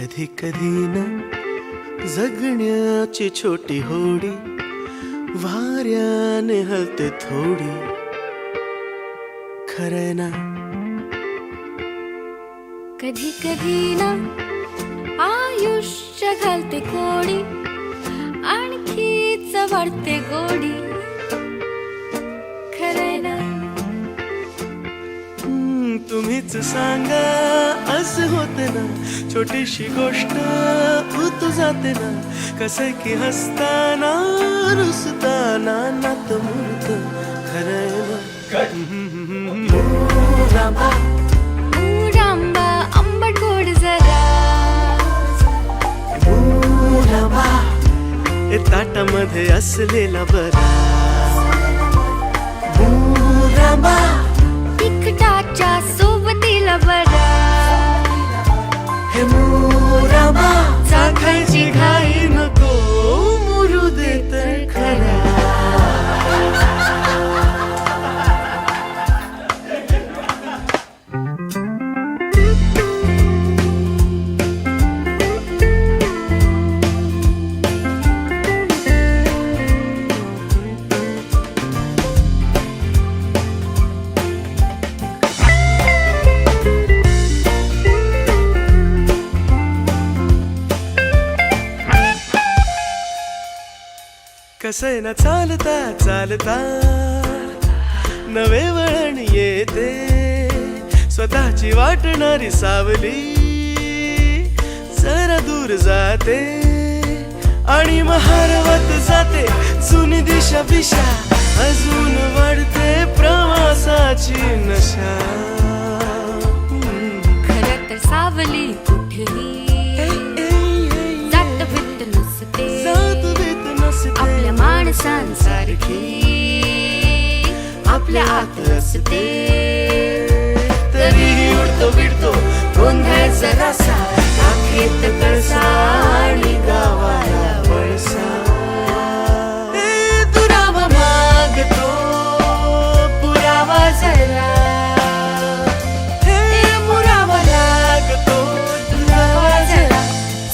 कधी कधी ना जगण्याची छोटी होडी वाऱ्याने हलते थोडी, खरं ना. कधी कधी ना आयुष्य घालते कोडी, आणखीच वाढते गोडी, खरं ना. तुम्हीच सांगा असं होते ना, छोटीशी गोष्ट उतू जाते ना, कसं की हसताना रुसताना नात मुरत, खरं ना. रांबा आंबट गोड जरा, ताटामध्ये असलेला बरा, तिखटाच्या सोबतीला बरा, हे मोराबा चाखायची घाई नको, मुरू दे तर खरा. कसं ना चालता चालता नवे वळण येते, स्वतःची वाटणारी सावली जरा दूर जाते, आणि हरवत जाते जुनी दिशा बिशा, अजून वाढते प्रवासाची नशा. खरं तर सावली कुठेही जात भीत नसते, आपल्या माणसांसारखी आपल्या आत असते. तरीही उडतो बिडतो गोंधळाचा रसा, आखेत कळसा आणि गावाला वळसा. दुरावा मागतो पुरावा जरा, हे मुरावा लागतो दुरावा जरा,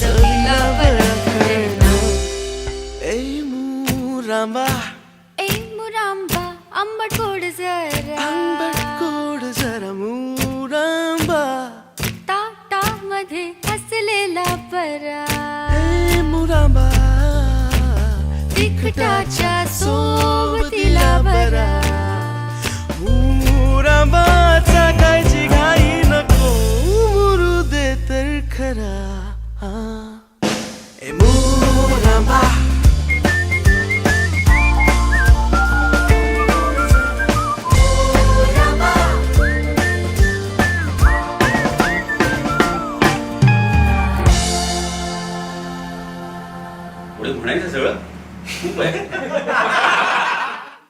चवीला बरं कळणं. ए मुरांबा आंबट गोड जरा, आंबट गोड जरा मुरांबा, ताटामध्ये हसलेला बरा, ए मुरांबा तिखटाच्या सोबतीला बरा. मुरांबा चाकायची घाई नको, मुरू दे तर खरा. ए मुरांबा पुढे म्हणायचं सगळं खूप आहे.